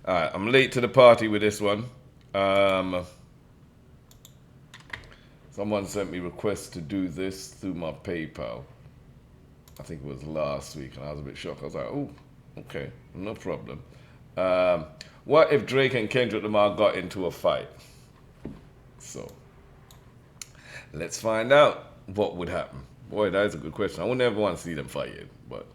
Alright, I'm late to the party with this one. Someone sent me requests to do this through my PayPal. I think it was last week, and I was a bit shocked. I was like, oh, okay, no problem. What if Drake and Kendrick Lamar got into a fight? So, let's find out what would happen. Boy, that is a good question. I would never want to see them fighting, but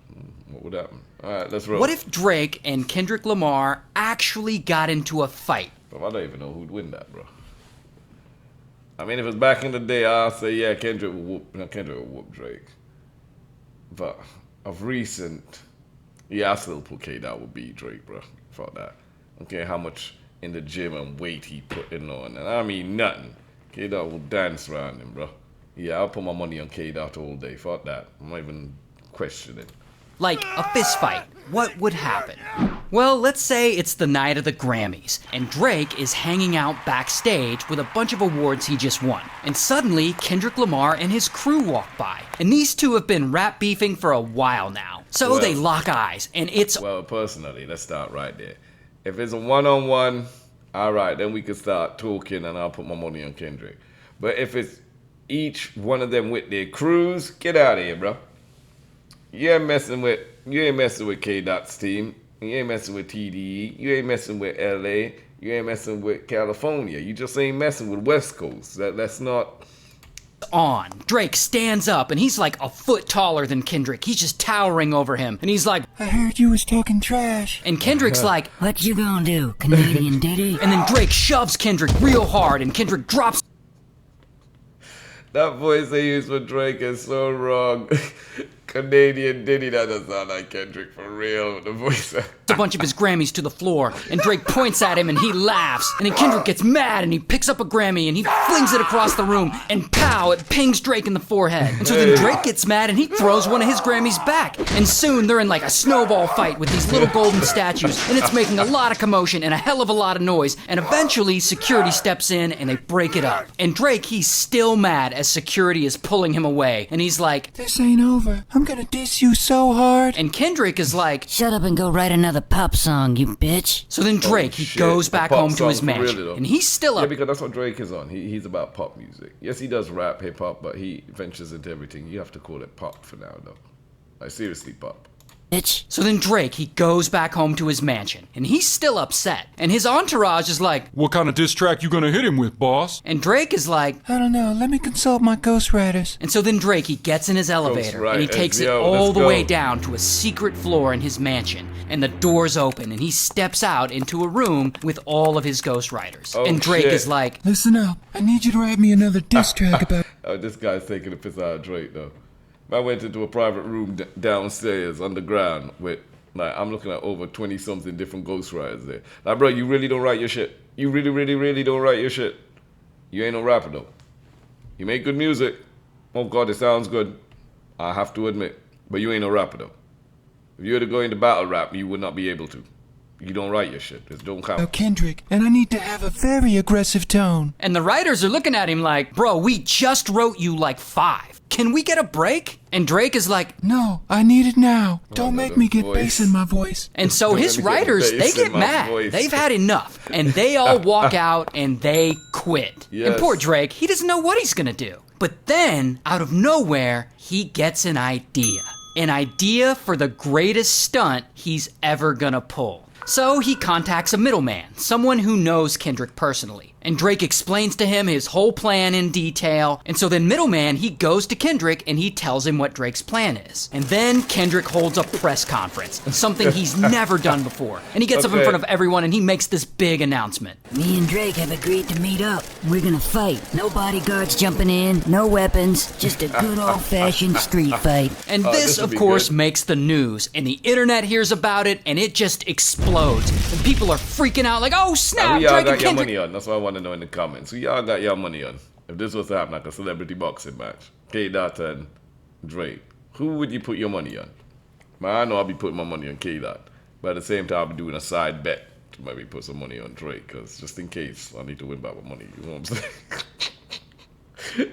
what would happen? All right, let's roll. What if Drake and Kendrick Lamar actually got into a fight? Bro, I don't even know who'd win that, bro. I mean, if it was back in the day, I'll say, yeah, Kendrick would whoop Drake. But of recent, yeah, I still put K-Dot would beat Drake, bro. Fuck that. Okay, how much in the gym and weight he put in on. And I mean, nothing. K-Dot will dance around him, bro. Yeah, I'll put my money on K-Dot all day. Fuck that. I'm not even questioning. Like a fist fight, what would happen? Well, let's say it's the night of the Grammys, and Drake is hanging out backstage with a bunch of awards he just won. And suddenly, Kendrick Lamar and his crew walk by. And these two have been rap beefing for a while now. So they lock eyes, and it's... Well, personally, let's start right there. If it's a one-on-one, all right, then we can start talking, and I'll put my money on Kendrick. But if it's each one of them with their crews, get out of here, bro. You ain't messing with K-Dot's team. You ain't messing with TDE. You ain't messing with LA. You ain't messing with California. You just ain't messing with West Coast. That's not... on. Drake stands up and he's like a foot taller than Kendrick. He's just towering over him. And he's like, I heard you was talking trash. And Kendrick's like, what you gonna do, Canadian Diddy? And then Drake shoves Kendrick real hard and Kendrick drops. That voice they use for Drake is so wrong. Canadian Diddy, that doesn't sound like Kendrick for real. The voice. A bunch of his Grammys to the floor, and Drake points at him and he laughs. And then Kendrick gets mad and he picks up a Grammy and he flings it across the room, and pow, it pings Drake in the forehead. And so then Drake gets mad and he throws one of his Grammys back. And soon they're in like a snowball fight with these little golden statues, and it's making a lot of commotion and a hell of a lot of noise. And eventually security steps in and they break it up. And Drake, he's still mad as security is pulling him away. And he's like, this ain't over. I'm gonna diss you so hard. And Kendrick is like, shut up and go write another pop song, you bitch. So then Drake, he goes back home to his mansion, really, and he's still up. Yeah, because that's what Drake is on. He's about pop music. Yes, he does rap, hip-hop, but he ventures into everything. You have to call it pop for now, though. Like, seriously, pop. Bitch. So then Drake, he goes back home to his mansion, and he's still upset. And his entourage is like, what kind of diss track you gonna hit him with, boss? And Drake is like, I don't know, let me consult my ghostwriters. And so then Drake, he gets in his elevator, and he takes it all the way down to a secret floor in his mansion. And the doors open, and he steps out into a room with all of his ghostwriters. And Drake is like, listen up, I need you to write me another diss track about... Oh, this guy's taking a piss out of Drake, though. I went into a private room downstairs underground with, like, I'm looking at over 20-something different ghostwriters there. Like, bro, you really don't write your shit. You really, really, really don't write your shit. You ain't no rapper, though. You make good music. Oh, God, it sounds good. I have to admit. But you ain't no rapper, though. If you were to go into battle rap, you would not be able to. You don't write your shit. It don't count. Oh, Kendrick, and I need to have a very aggressive tone. And the writers are looking at him like, bro, we just wrote you like 5. Can we get a break? And Drake is like, no, I need it now. Don't make me get bass in my voice. And so his writers, they get mad. They've had enough. And they all walk out and they quit. Yes. And poor Drake, he doesn't know what he's gonna do. But then, out of nowhere, he gets an idea. An idea for the greatest stunt he's ever gonna pull. So he contacts a middleman, someone who knows Kendrick personally. And Drake explains to him his whole plan in detail. And so then middleman, he goes to Kendrick and he tells him what Drake's plan is. And then Kendrick holds a press conference, something he's never done before. And he gets up in front of everyone and he makes this big announcement. Me and Drake have agreed to meet up. We're gonna fight. No bodyguards jumping in, no weapons, just a good old-fashioned street fight. And this, of course, makes the news. And the internet hears about it and it just explodes. And people are freaking out like, oh snap, Who y'all Drake got and your Kendrick. money on? That's what I want to know in the comments. Who y'all got your money on? If this was to happen like a celebrity boxing match, K-Dot and Drake, who would you put your money on? Man, I know I'll be putting my money on K-Dot, but at the same time, I'll be doing a side bet to maybe put some money on Drake, because just in case I need to win back my money, you know what I'm saying?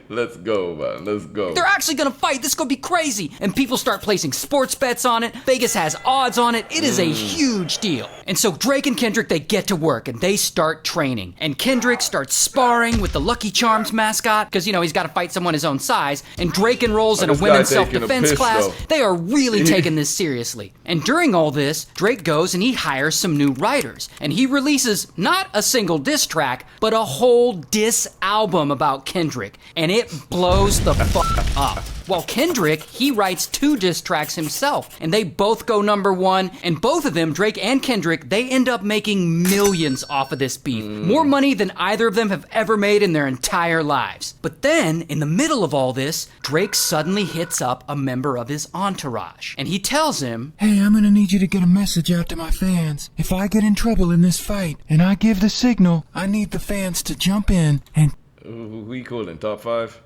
Let's go, man. Let's go. They're actually gonna fight. This is gonna be crazy. And people start placing sports bets on it. Vegas has odds on it. It is a huge deal. And so Drake and Kendrick, they get to work and they start training. And Kendrick starts sparring with the Lucky Charms mascot because, you know, he's got to fight someone his own size. And Drake enrolls in a This guy women's taking a self-defense piss, class. though. They are really taking this seriously. And during all this, Drake goes and he hires some new writers. And he releases not a single diss track, but a whole diss album about Kendrick. And it blows the fuck up. While Kendrick, he writes 2 diss tracks himself, and they both go #1, and both of them, Drake and Kendrick, they end up making millions off of this beef. More money than either of them have ever made in their entire lives. But then, in the middle of all this, Drake suddenly hits up a member of his entourage, and he tells him, Hey, I'm gonna need you to get a message out to my fans. If I get in trouble in this fight and I give the signal, I need the fans to jump in and... Who we calling? Top 5?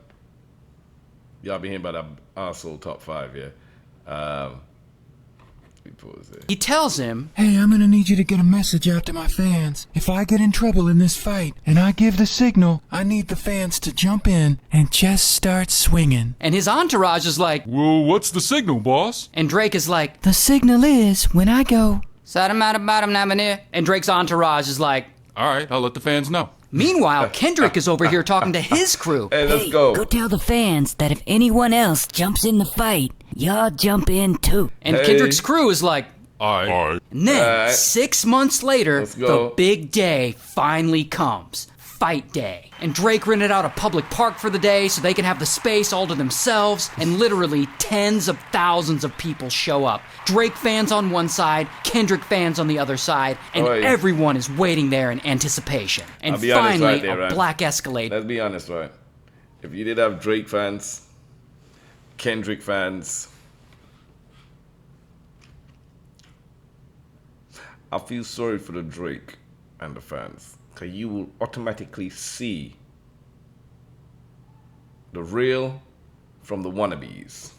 Y'all be hearing about that arsehole top 5, yeah? Let me pause there. he tells him, Hey, I'm gonna need you to get a message out to my fans. If I get in trouble in this fight and I give the signal, I need the fans to jump in and just start swinging. and his entourage is like, Well, what's the signal, boss? and Drake is like, The signal is when I go... and Drake's entourage is like, All right, I'll let the fans know. meanwhile, Kendrick is over here talking to his crew. Hey, let's Hey, go. go tell the fans that if anyone else jumps in the fight, y'all jump in too. And Hey. Kendrick's crew is like, All right. and then, Alright. 6 months later, Let's go. the big day finally comes. Fight day. And Drake rented out a public park for the day so they can have the space all to themselves, and literally tens of thousands of people show up. Drake fans on one side, Kendrick fans on the other side, and Oi. everyone is waiting there in anticipation. And I'll be honest finally, right there, a right? black Escalade. Let's be honest, right? If you did have Drake fans, Kendrick fans, I feel sorry for the Drake and the fans. Because you will automatically see the real from the wannabes.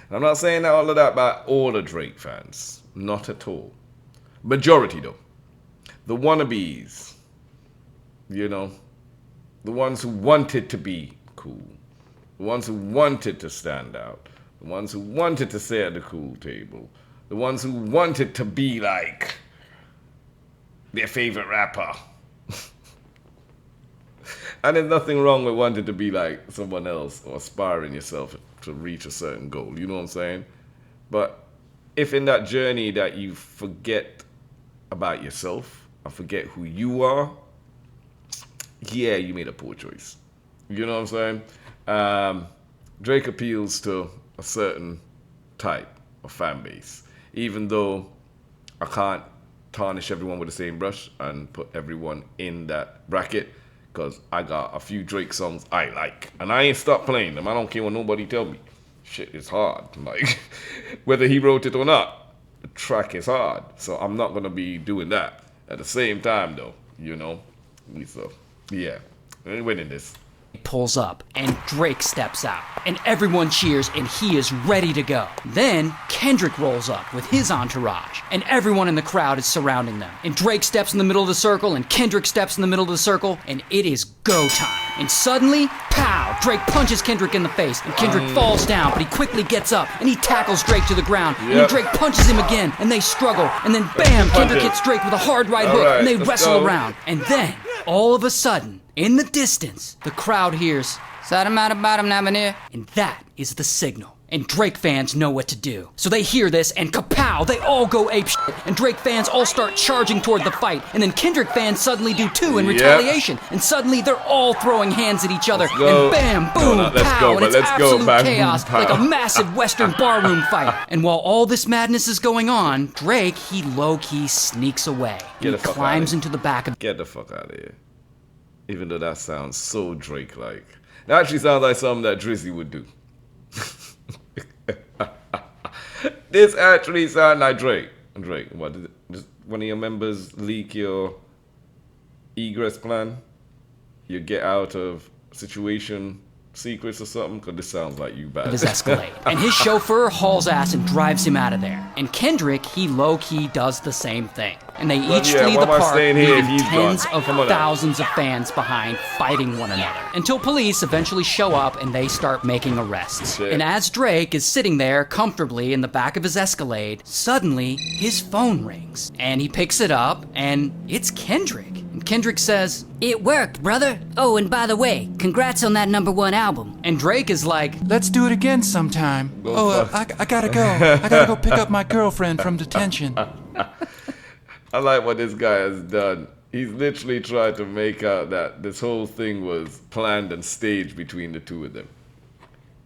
And I'm not saying all of that about all the Drake fans. Not at all. Majority, though. The wannabes. You know. The ones who wanted to be cool. The ones who wanted to stand out. The ones who wanted to sit at the cool table. The ones who wanted to be like their favorite rapper. And there's nothing wrong with wanting to be like someone else or aspiring yourself to reach a certain goal. You know what I'm saying? But if in that journey that you forget about yourself and forget who you are, yeah, you made a poor choice. You know what I'm saying? Drake appeals to a certain type of fan base, even though I can't tarnish everyone with the same brush and put everyone in that bracket, because I got a few Drake songs I like, and I ain't stopped playing them. I don't care what nobody tell me. Shit is hard. Like, whether he wrote it or not, the track is hard. So I'm not gonna be doing that. At the same time, though, you know. So yeah, we're winning this. Pulls up, and Drake steps out, and everyone cheers, and he is ready to go. Then Kendrick rolls up with his entourage, and everyone in the crowd is surrounding them. And Drake steps in the middle of the circle, and Kendrick steps in the middle of the circle, and it is go time. And suddenly, pow! Drake punches Kendrick in the face, and Kendrick falls down, but he quickly gets up, and he tackles Drake to the ground. And then Yep. Drake punches him again, and they struggle, and then bam! Kendrick it. hits Drake with a hard right hook, Alright, and they let's wrestle go. around. And then, all of a sudden, in the distance, the crowd hears, and that is the signal. And Drake fans know what to do. So they hear this, and kapow, they all go apeshit. And Drake fans all start charging toward the fight. And then Kendrick fans suddenly do too in Yep. retaliation. And suddenly they're all throwing hands at each other. go. And bam, No, boom, not let's pow. go, And but it's let's go, absolute bang, boom, chaos, pow. like a massive Western barroom fight. And while all this madness is going on, Drake, he low-key sneaks away. Get He the fuck climbs outta into the back of Get the fuck out of here. Even though that sounds so Drake-like. That actually sounds like something that Drizzy would do. This actually sounds like Drake. Drake, what? Does one of your members leak your egress plan? You get out of a situation secrets or something? Because this sounds like you bad. Of his Escalade. And his chauffeur hauls ass and drives him out of there. And Kendrick, he low-key does the same thing. And they each yeah, flee why the am I park, staying here if leaving he's tens gone? of Come on now. thousands of fans behind, fighting one another. Until police eventually show up and they start making arrests. Shit. And as Drake is sitting there comfortably in the back of his Escalade, suddenly his phone rings. And he picks it up, and it's Kendrick. And Kendrick says, It worked, brother. Oh, and by the way, congrats on that #1 album. and Drake is like, Let's do it again sometime. I gotta go. I gotta go pick up my girlfriend from detention. I like what this guy has done. He's literally tried to make out that this whole thing was planned and staged between the two of them.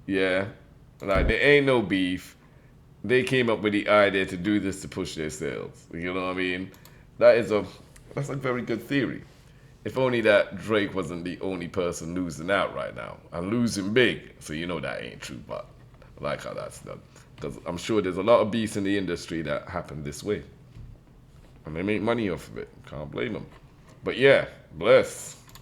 Yeah. Like, there ain't no beef. They came up with the idea to do this to push their sales. You know what I mean? That's a very good theory. If only that Drake wasn't the only person losing out right now. And losing big. So you know that ain't true, but I like how that's done. Because I'm sure there's a lot of beefs in the industry that happen this way. And they make money off of it. Can't blame them. But yeah, bless.